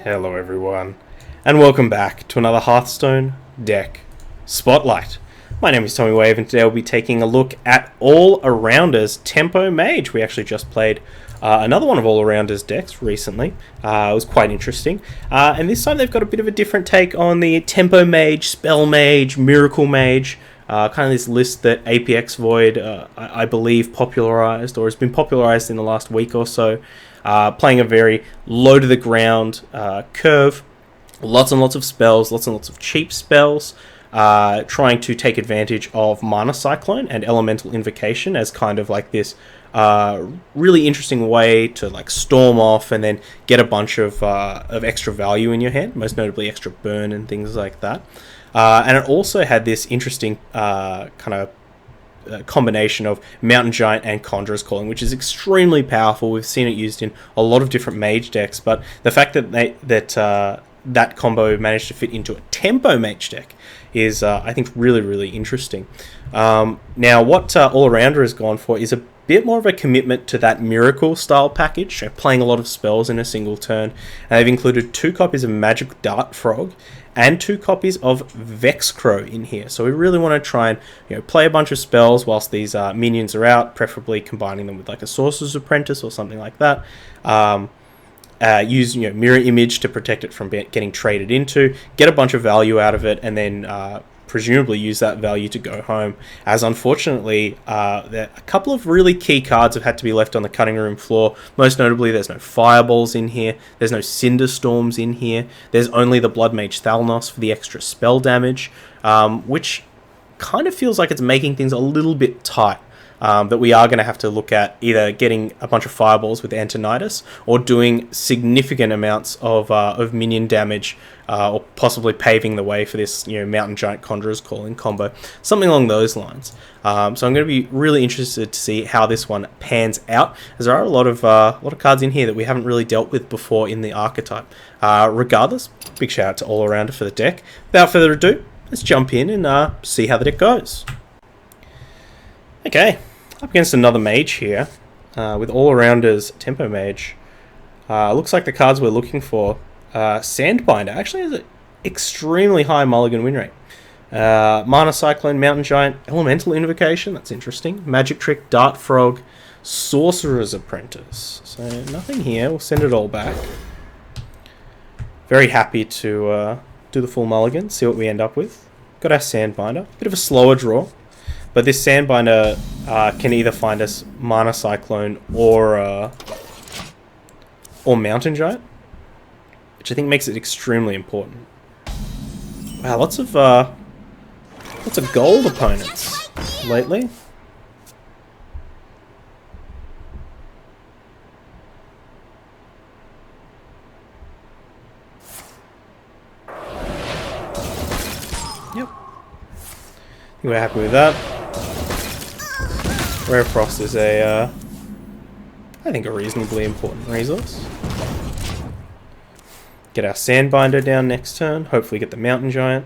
Hello everyone, and welcome back to another Hearthstone deck Spotlight. My name is Tommy Wave, and today I'll be taking a look at AllArounder's Tempo Mage. We actually just played another one of AllArounder's decks recently. It was quite interesting. And this time they've got a bit of a different take on the Tempo Mage, Spell Mage, Miracle Mage, kind of this list that APX Void, I believe, popularized, or has been popularized in the last week or so. Playing a very low to the ground curve, lots and lots of spells, lots and lots of cheap spells, trying to take advantage of Mana Cyclone and Elemental Invocation as kind of like this really interesting way to like storm off and then get a bunch of extra value in your hand, most notably extra burn and things like that. And it also had this interesting kind of combination of Mountain Giant and Conjurer's Calling, which is extremely powerful. We've seen it used in a lot of different mage decks, but the fact that that combo managed to fit into a Tempo Mage deck is, I think, really interesting. Now, what AllArounder has gone for is a bit more of a commitment to that Miracle style package, so playing a lot of spells in a single turn. And they've included 2 copies of Magic Dart Frog and 2 copies of Vexcrow in here. So we really want to try and play a bunch of spells whilst these minions are out, preferably combining them with like a Sorcerer's Apprentice or something like that. Use Mirror Image to protect it from getting traded into, get a bunch of value out of it, and then presumably use that value to go home, as unfortunately a couple of really key cards have had to be left on the cutting room floor. Most notably, there's no Fireballs in here, there's no Cinder Storms in here, there's only the Blood Mage Thalnos for the extra spell damage, which kind of feels like it's making things a little bit tight. That we are going to have to look at either getting a bunch of Fireballs with Antonidas or doing significant amounts of minion damage, or possibly paving the way for this Mountain Giant Conjurer's Calling combo, something along those lines. So I'm going to be really interested to see how this one pans out, as there are a lot of cards in here that we haven't really dealt with before in the archetype. Regardless, big shout out to AllArounder for the deck. Without further ado, let's jump in and see how the deck goes. Okay. Up against another mage here, with AllArounder's Tempo Mage. Looks like the cards we're looking for. Sandbinder actually has an extremely high mulligan win rate. Mana Cyclone, Mountain Giant, Elemental Invocation, that's interesting. Magic Trick, Dart Frog, Sorcerer's Apprentice. So nothing here, we'll send it all back. Very happy to do the full mulligan, see what we end up with. Got our Sandbinder, bit of a slower draw. But this Sandbinder can either find us Mana Cyclone or Mountain Giant, which I think makes it extremely important. Wow, lots of gold opponents lately. Yep, we're happy with that. Rare Frost is I think a reasonably important resource. Get our Sandbinder down next turn, hopefully get the Mountain Giant.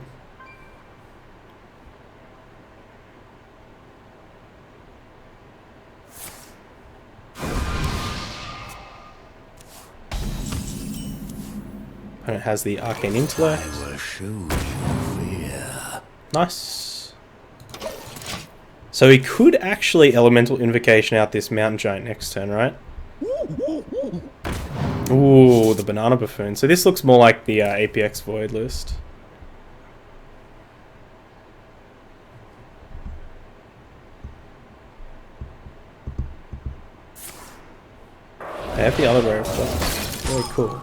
Opponent has the Arcane Intellect. I will show you fear. Nice. So he could actually Elemental Invocation out this Mountain Giant next turn, right? Ooh, the Banana Buffoon. So this looks more like the APX Void list. They have the other rare effects. Very cool.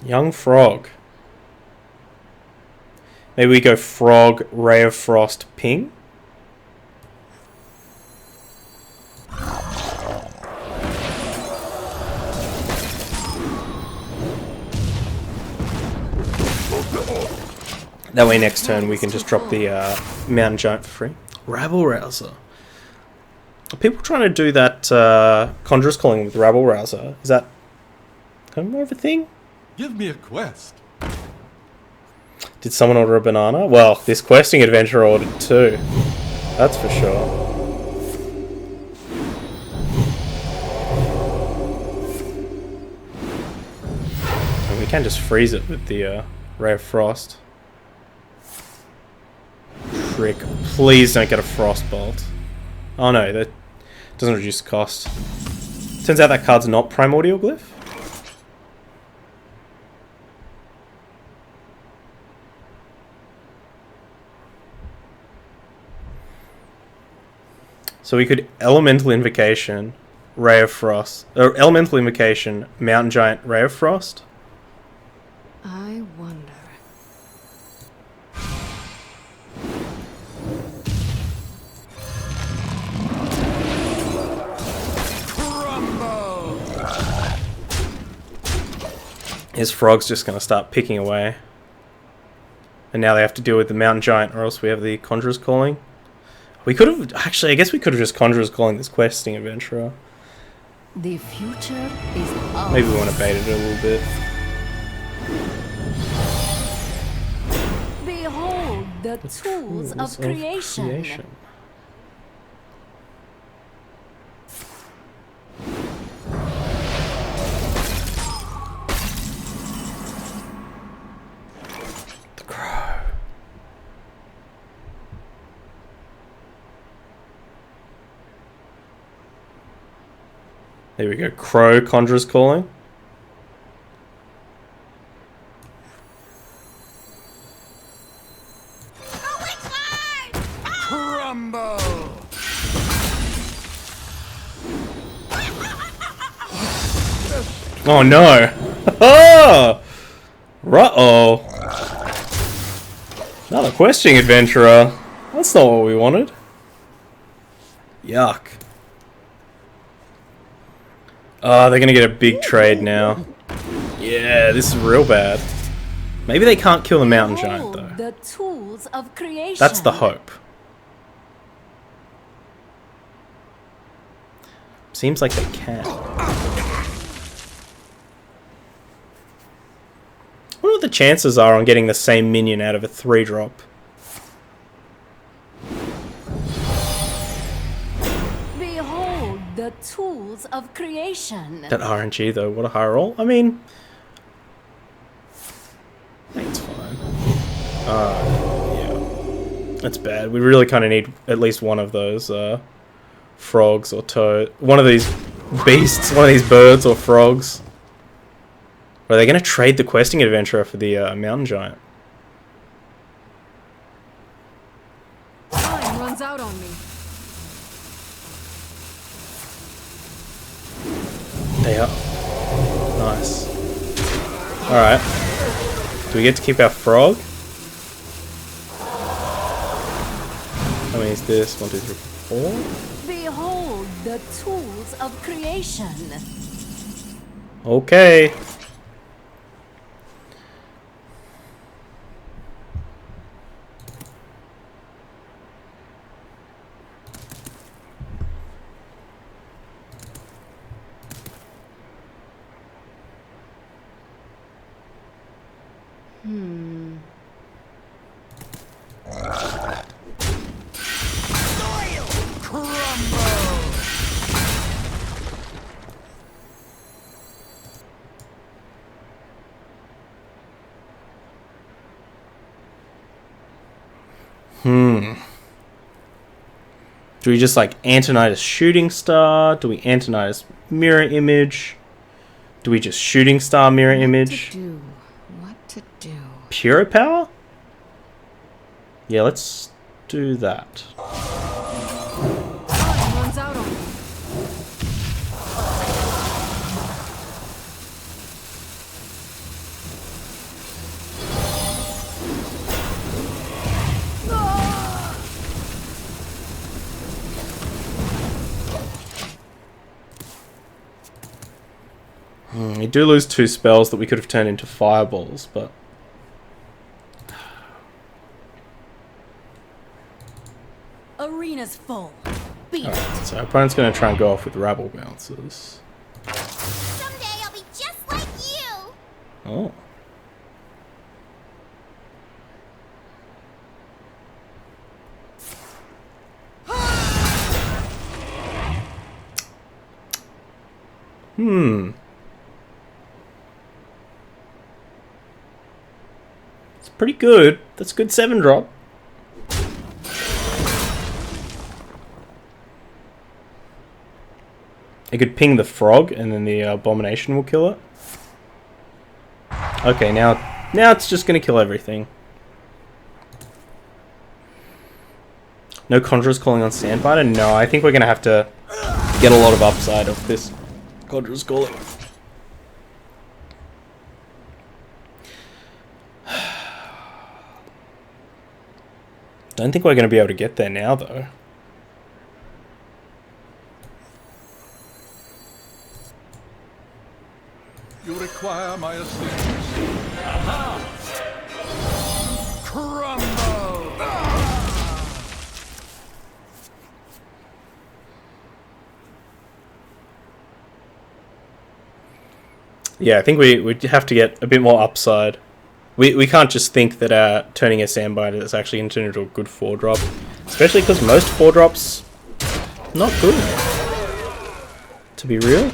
Young Frog. Maybe we go Frog, Ray of Frost, Ping. That way next turn we can just drop the Mountain Giant for free. Rabble Rouser. Are people trying to do that Conjurer's Calling with Rabble Rouser? Is that kind of more of a thing? Give me a quest. Did someone order a banana? Well, this questing adventurer ordered 2. That's for sure. And we can just freeze it with the Ray of Frost. Frick. Please don't get a Frostbolt. Oh no, that doesn't reduce cost. Turns out that card's not Primordial Glyph. So we could Elemental Invocation, Ray of Frost, or Elemental Invocation, Mountain Giant, Ray of Frost. I wonder. His frog's just going to start picking away. And now they have to deal with the Mountain Giant, or else we have the Conjurer's Calling. We could have... Actually, I guess we could have just Conjurer's Calling this questing adventurer. The future is ours. Maybe we want to bait it a little bit. Behold the tools of creation. The Crow. There we go. Crow, Conjurer's Calling. Crumble! Oh no! Oh! Uh-oh! Another questing adventurer. That's not what we wanted. Yuck. Oh, they're gonna get a big trade now. Yeah, this is real bad. Maybe they can't kill the Mountain Giant though. The tools of creation. That's the hope. Seems like they can. I wonder what the chances are on getting the same minion out of a 3-drop. Behold the tools of creation. That RNG though, what a high roll. I mean, I think it's fine. Yeah. That's bad. We really kind of need at least one of those frogs or toad. One of these beasts, one of these birds or frogs. Or are they going to trade the questing adventurer for the Mountain Giant? Time runs out on me. They are. Nice. Alright. Do we get to keep our frog? How many is this? 1, 2, 3, 4? Behold the tools of creation. Okay. Do we just like Antonidas Shooting Star? Do we Antonidas Mirror Image? Do we just Shooting Star Mirror Image? What to do? Pure Power? Yeah, let's do that. Time runs out on me. We do lose 2 spells that we could have turned into fireballs, but... Arena's full. Beat it. Alright, so our opponent's going to try and go off with Rabble Bouncers. Someday I'll be just like you. Oh. It's pretty good. That's a good 7-drop. I could ping the frog and then the abomination will kill it. Okay, now it's just going to kill everything. No Conjurers calling on Sandbiter? No, I think we're going to have to get a lot of upside of this Conjurers calling. Don't think we're going to be able to get there now, though. You require my assistance. Aha! Crumble! Yeah, I think we have to get a bit more upside. We can't just think that turning a Sandbiter is actually into a good 4-drop. Especially because most 4-drops, not good. To be real.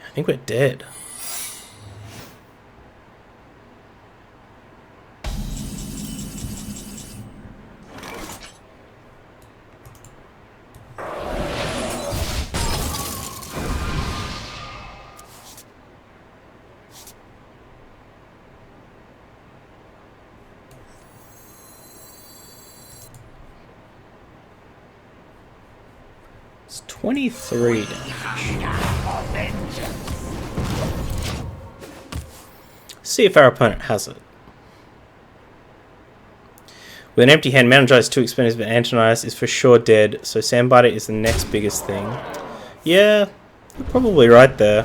I think we're dead. It's 23 damage. See if our opponent has it. With an empty hand, Manager is too expensive, and Antonize is for sure dead, so Sandbiter is the next biggest thing. Yeah, you're probably right there.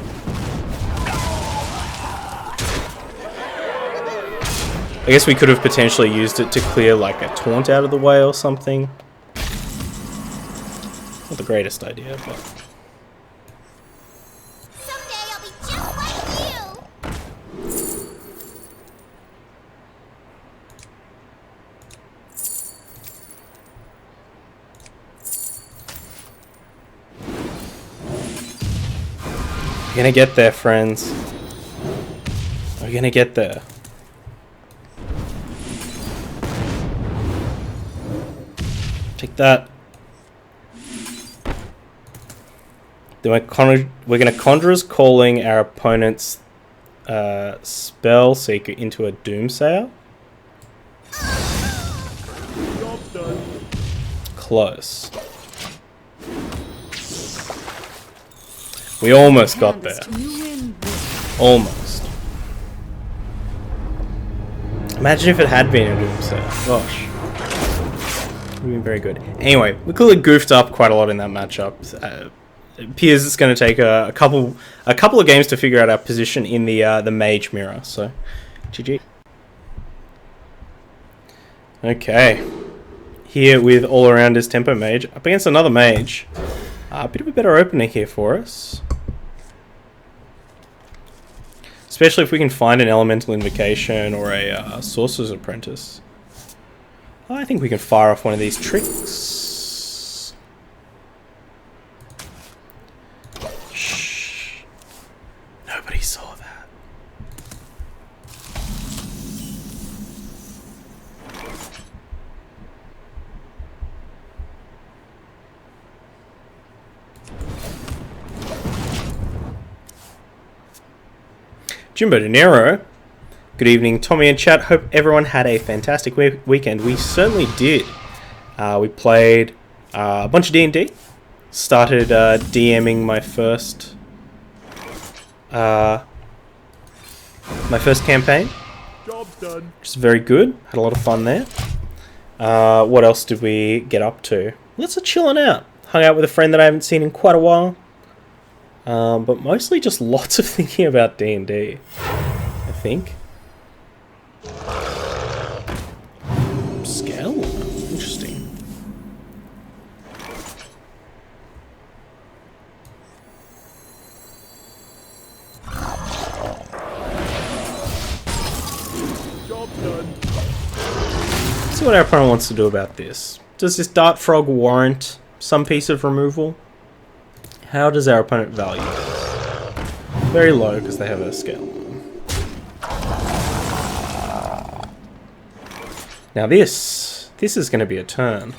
I guess we could have potentially used it to clear like a taunt out of the way or something. Not the greatest idea, but... Someday I'll be just like you. We're gonna get there, friends. We're gonna get there. Take that. Then we're gonna Conjurer's Calling our opponent's Spell Seeker into a Doomsayer. Close. We almost got there. Almost. Imagine if it had been a Doomsayer. Gosh. Would have been very good. Anyway, we clearly goofed up quite a lot in that matchup. It appears it's going to take a couple of games to figure out our position in the Mage mirror. So, GG. Okay, here with AllArounder's Tempo Mage up against another Mage. A bit of a better opener here for us, especially if we can find an Elemental Invocation or a Sorcerer's Apprentice. I think we can fire off one of these tricks. Shh. Nobody saw that. Jimbo De Niro. Good evening, Tommy and chat. Hope everyone had a fantastic weekend. We certainly did. We played a bunch of D&D. Started DMing my first campaign. Job's done. Which is very good. Had a lot of fun there. What else did we get up to? Lots of chilling out. Hung out with a friend that I haven't seen in quite a while. But mostly just lots of thinking about D&D, I think. Scale? Interesting. see what our opponent wants to do about this. Does this Dart Frog warrant some piece of removal? How does our opponent value this? Very low because they have a skeleton. Now this is going to be a turn.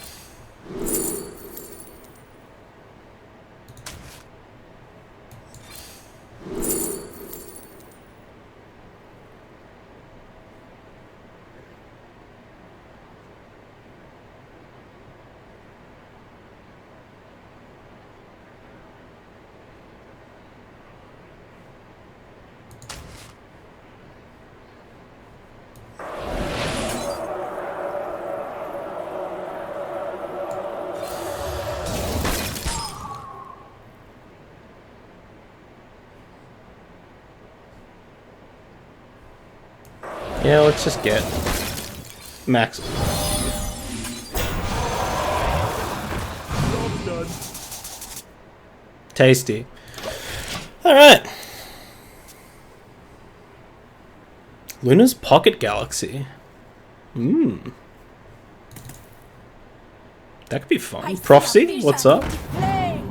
Yeah, let's just get max. Job's done. Tasty. Alright. Luna's Pocket Galaxy. That could be fun. Prophecy, what's up? Flames.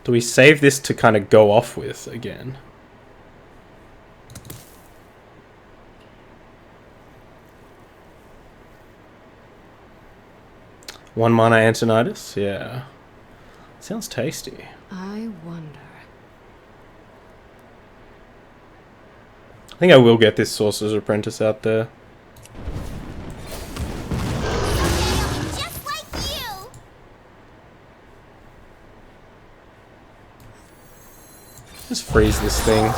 Do we save this to kind of go off with again? One mana Antonitis? Yeah. Sounds tasty. I wonder. I think I will get this Sorcerer's Apprentice out there. Just like you. Just freeze this thing.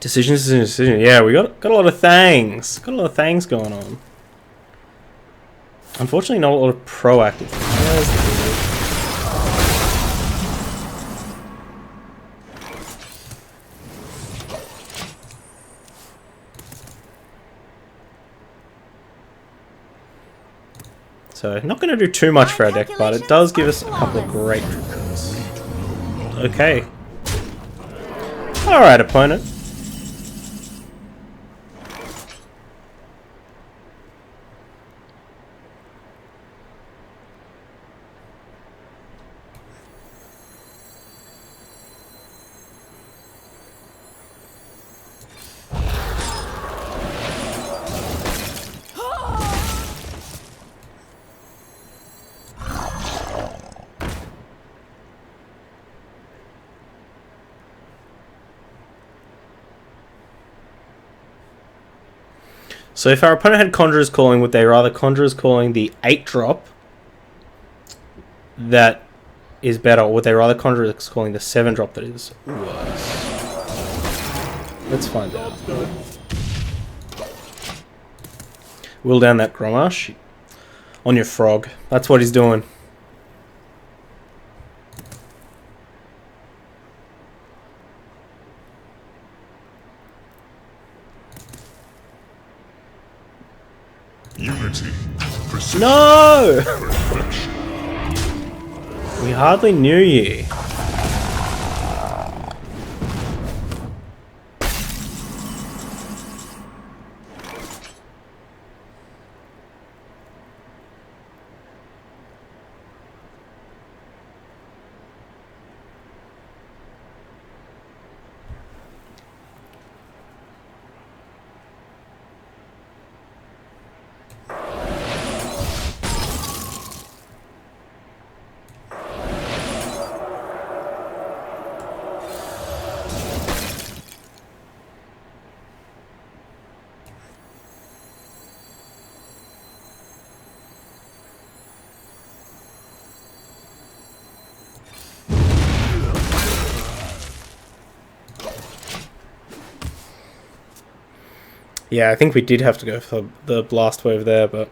Decision. Yeah, we got a lot of things. Got a lot of things going on. Unfortunately, not a lot of proactive. Where's the wizard? So, not going to do too much for our deck, but it does give us a couple of great tricks. Okay. Alright, opponent. So if our opponent had Conjurer's Calling, would they rather Conjurer's Calling the 8-drop that is better, or would they rather Conjurer's Calling the 7-drop that is worse? Let's find out. Will down that Grommash on your frog. That's what he's doing. Unity. Precision. No! Perfection. We hardly knew ye. Yeah, I think we did have to go for the blast wave there, but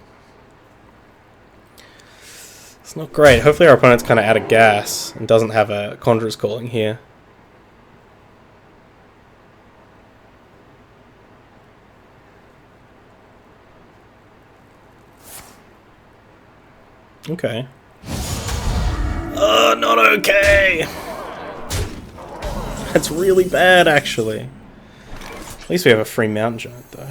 it's not great. Hopefully our opponent's kind of out of gas and doesn't have a Conjurer's Calling here. Okay. Not okay! That's really bad, actually. At least we have a free mountain giant, though.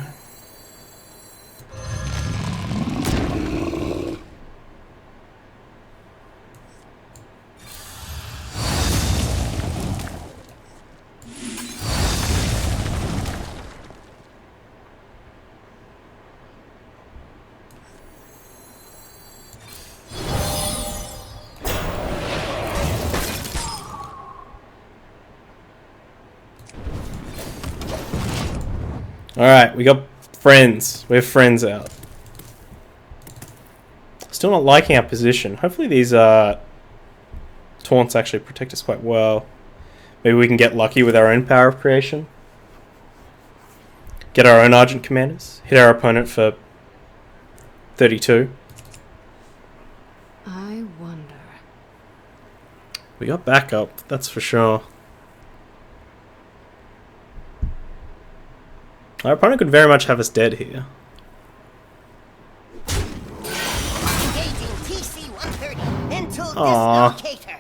Alright, we got friends. We have friends out. Still not liking our position. Hopefully these taunts actually protect us quite well. Maybe we can get lucky with our own power of creation. Get our own Argent commanders. Hit our opponent for 32. I wonder. We got backup, that's for sure. Our opponent could very much have us dead here. Engaging TC-130 into Aww. dislocator.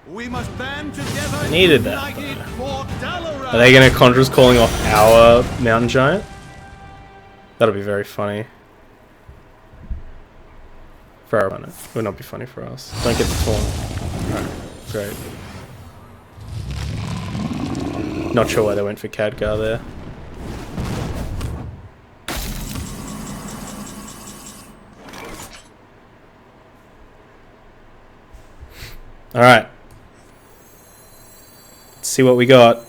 We must band together. Needed that, united though. for AllArounder's. Are they going to Conjurers calling off our Mountain Giant? That'll be very funny. For our opponent. It would not be funny for us. Don't get the taunt. Alright, great. Not sure why they went for Khadgar there. Alright. Let's see what we got.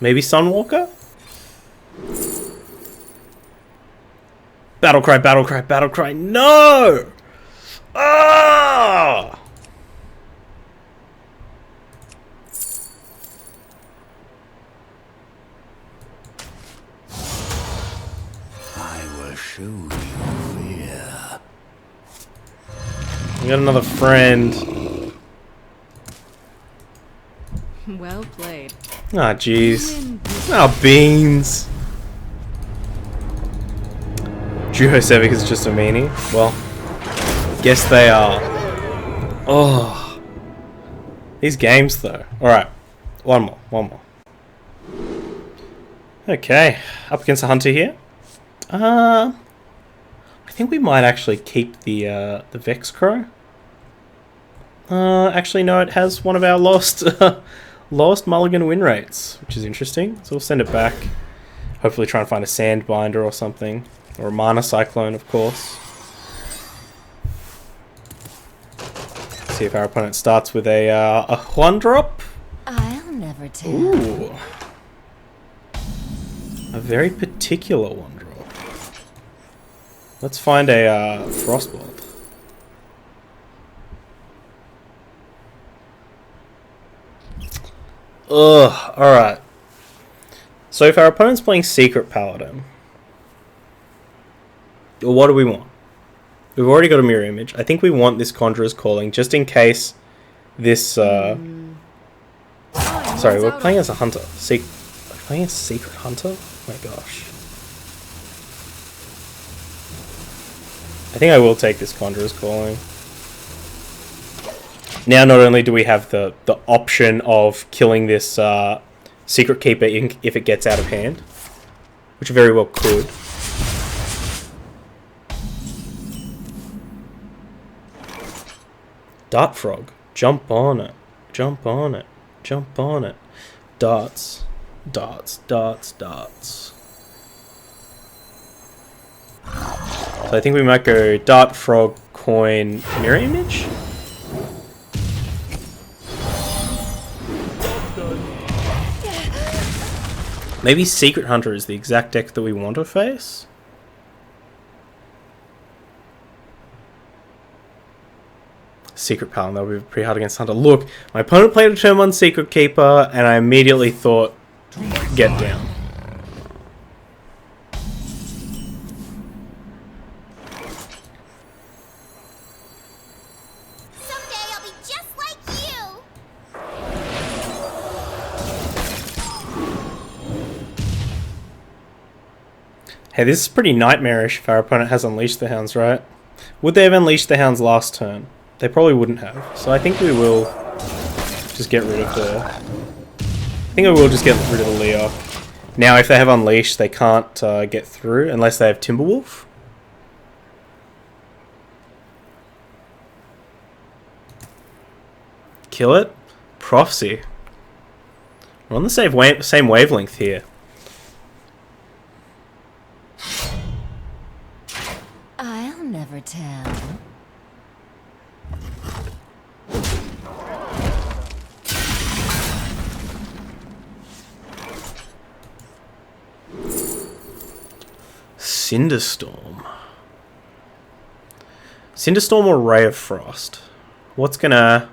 Maybe Sunwalker? Battlecry, Battlecry, Battlecry. No! Ah! I will show you fear. We got another friend. Well played. Ah, jeez. Ah, beans. Juho Sevic is just a meanie. Well, guess they are. Oh. These games, though. Alright. One more. Okay. Up against a hunter here. I think we might actually keep the Vex Crow. Actually, no, it has one of our lowest mulligan win rates, which is interesting. So we'll send it back. Hopefully try and find a Sandbinder or something. Or a Mana Cyclone, of course. See if our opponent starts with a 1-drop. I'll never tell. Ooh. A very particular 1-drop. Let's find a Frostbolt. Ugh, alright. So if our opponent's playing Secret Paladin, what do we want? We've already got a mirror image. I think we want this Conjurer's Calling, just in case this, sorry, we're playing as a hunter. We're playing as a Secret Hunter? Oh my gosh. I think I will take this Conjurer's Calling. Now not only do we have the option of killing this Secret Keeper if it gets out of hand, which very well could. Dart Frog. Jump on it. Jump on it. Jump on it. Darts. Darts. Darts. Darts. So I think we might go Dart Frog, Coin, Mirror Image? Maybe Secret Hunter is the exact deck that we want to face? Secret Paladin, that would be pretty hard against Hunter. Look, my opponent played a turn 1 Secret Keeper, and I immediately thought, get down. Someday I'll be just like you. Hey, this is pretty nightmarish if our opponent has Unleashed the Hounds, right? Would they have unleashed the hounds last turn? They probably wouldn't have. So I think we will just get rid of the... I think we will just get rid of the Leo. Now, if they have unleashed, they can't get through unless they have Timberwolf. Kill it. Prophecy. We're on the same wavelength here. I'll never tell. Cinderstorm. Cinderstorm or Ray of Frost? What's gonna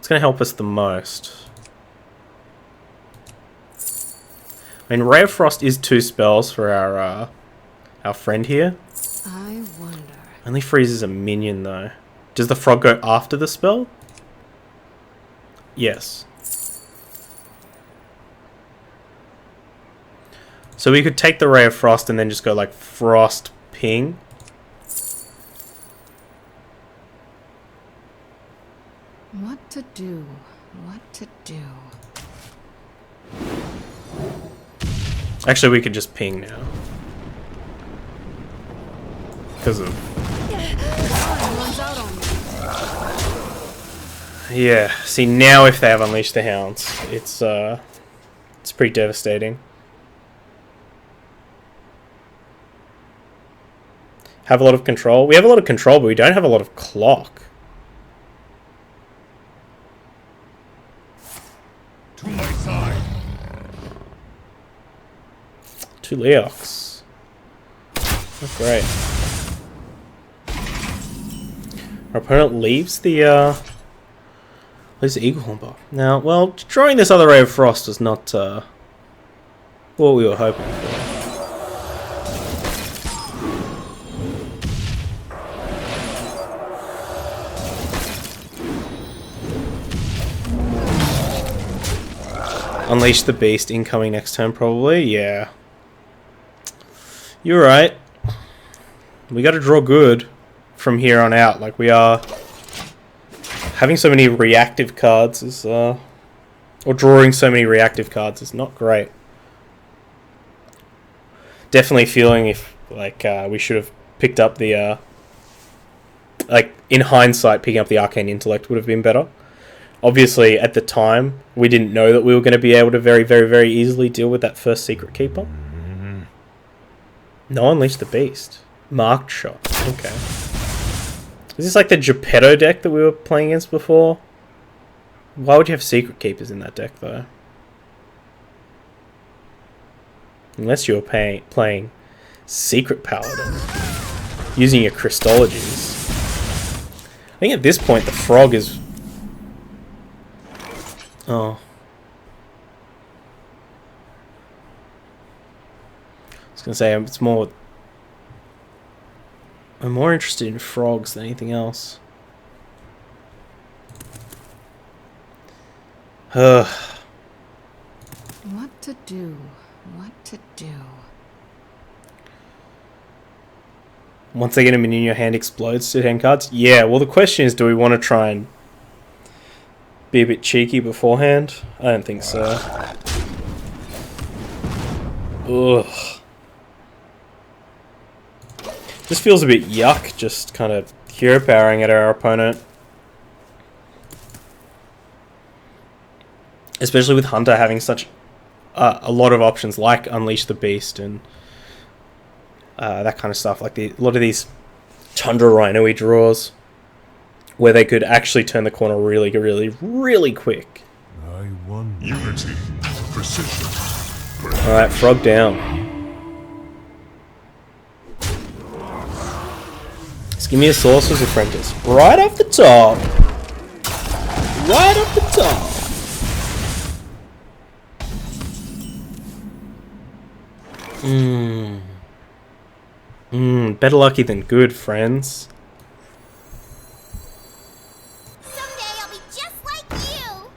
help us the most? I mean, Ray of Frost is 2 spells for our friend here. I wonder. Only freezes a minion though. Does the frog go after the spell? Yes. So we could take the Ray of Frost and then just go like Frost Ping. What to do? What to do? Actually, we could just ping now. Because of... Yeah, see now if they have Unleashed the Hounds, it's pretty devastating. Have a lot of control. We have a lot of control, but we don't have a lot of clock. To my side. 2 Leox. Not great. Our opponent leaves the Eaglehorn buff. Now, well, drawing this other Ray of Frost was not what we were hoping for. Unleash the Beast incoming next turn, probably. Yeah. You're right. We got to draw good from here on out. Like, we are... Having so many reactive cards is... Or drawing so many reactive cards is not great. Definitely feeling if, like, we should have picked up the... like, in hindsight, picking up the Arcane Intellect would have been better. Obviously, at the time, we didn't know that we were going to be able to very, very, very easily deal with that first Secret Keeper. No, Unleash the Beast. Marked Shot. Okay. Is this like the Geppetto deck that we were playing against before? Why would you have Secret Keepers in that deck, though? Unless you were playing Secret Paladin. Using your Christologies. I think at this point, the Frog is... Oh. I was going to say, it's more... I'm more interested in frogs than anything else. What to do? What to do? Once they get a minion in your hand explodes to 10 cards? Yeah, well the question is, do we want to try and be a bit cheeky beforehand? I don't think so. Ugh. This feels a bit yuck, just kind of hero powering at our opponent. Especially with Hunter having such a lot of options like Unleash the Beast and that kind of stuff. Like a lot of these Tundra Rhino-y draws where they could actually turn the corner really, really, really quick. I won. Unity. Precision. Alright, Frog down. Just give me a Sorcerer's Apprentice. Right off the top. Right off the top. Better lucky than good, friends. Someday I'll be just like you.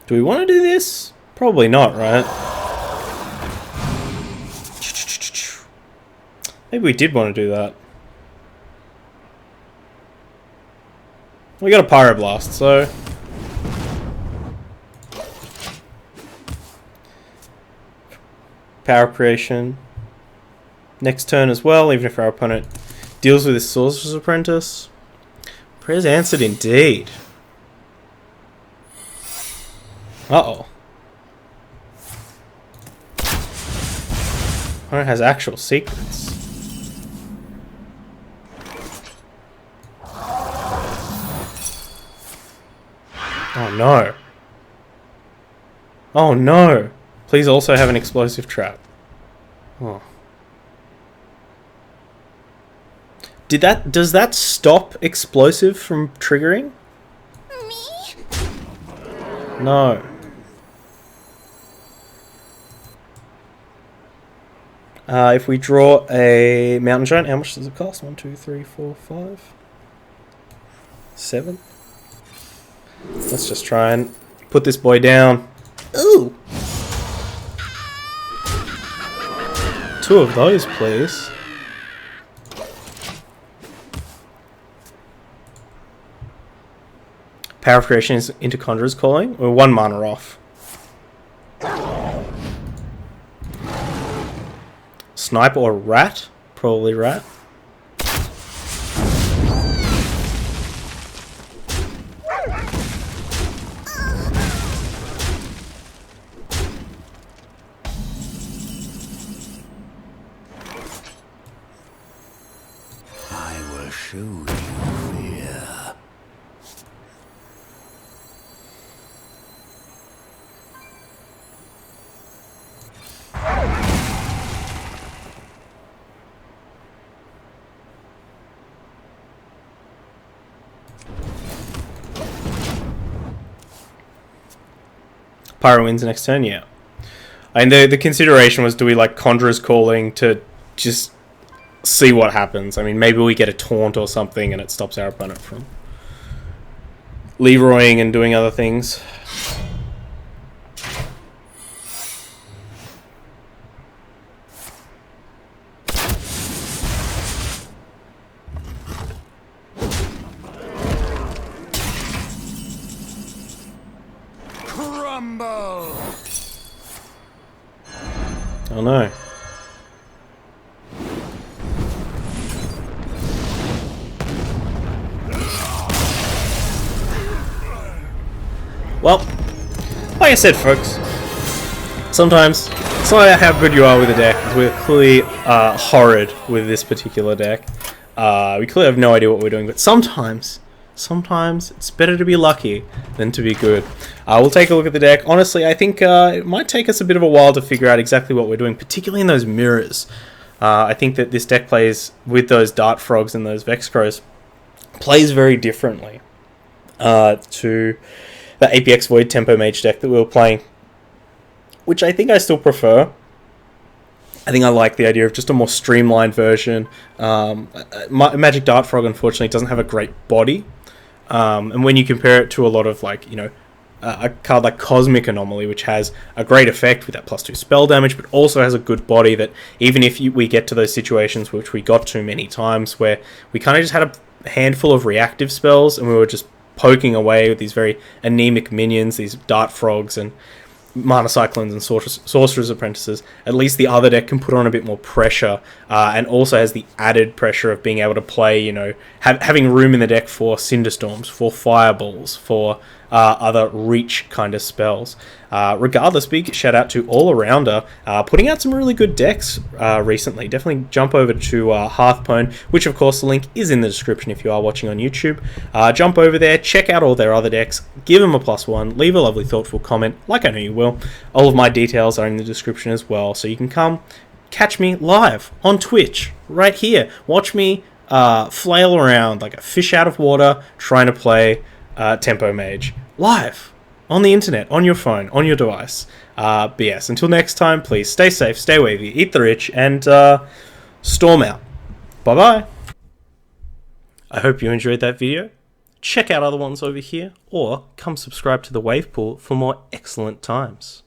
Do we want to do this? Probably not, right? Maybe we did want to do that. We got a Pyroblast, so... Power Creation. Next turn as well, even if our opponent deals with this Sorcerer's Apprentice. Prayers answered indeed. Uh-oh. Opponent has actual secrets. Oh no. Oh no. Please also have an explosive trap. Oh. Does that stop explosive from triggering? Me? No. If we draw a Mountain Giant, how much does it cost? 1, 2, 3, 4, 5, 7. Let's just try and put this boy down. Ooh! 2 of those, please. Power of Creation is into Conjurer's Calling. We're 1 mana off. Snipe or Rat? Probably Rat. I will show you fear. Pyro wins next turn, yeah. And the consideration was, do we like Conjurer's Calling to just see what happens? I mean, maybe we get a taunt or something and it stops our opponent from Leroying and doing other things. Crumble! Oh no. Well, like I said, folks, sometimes it's not about how good you are with a deck. We're clearly horrid with this particular deck. We clearly have no idea what we're doing, but sometimes it's better to be lucky than to be good. We'll take a look at the deck. Honestly, I think it might take us a bit of a while to figure out exactly what we're doing, particularly in those mirrors. I think that this deck plays with those Dart Frogs and those Vex Crows, plays very differently to the APX Void Tempo Mage deck that we were playing, which I think I still prefer. I think I like the idea of just a more streamlined version. Magic Dart Frog, unfortunately, doesn't have a great body. And when you compare it to a lot of, like, you know, a card like Cosmic Anomaly, which has a great effect with that +2 spell damage, but also has a good body that even if we get to those situations, which we got to many times, where we kind of just had a handful of reactive spells and we were just poking away with these very anemic minions, these Dart Frogs and Mana Cyclones and Sorcerer's Apprentices, at least the other deck can put on a bit more pressure, and also has the added pressure of being able to play, you know, having room in the deck for Cinderstorms, for Fireballs, for other reach kind of spells. Regardless, big shout out to AllArounder, putting out some really good decks recently. Definitely jump over to Hearthstone, which of course the link is in the description if you are watching on YouTube. Jump over there, check out all their other decks, give them a +1, leave a lovely thoughtful comment, like I know you will. All of my details are in the description as well, so you can come catch me live on Twitch, right here. Watch me flail around like a fish out of water, trying to play Tempo Mage live on the internet, on your phone, on your device. But yes, until next time, please stay safe, stay wavy, eat the rich, and storm out. Bye bye. I hope you enjoyed that video. check out other ones over here, or come subscribe to the Wave Pool for more excellent times.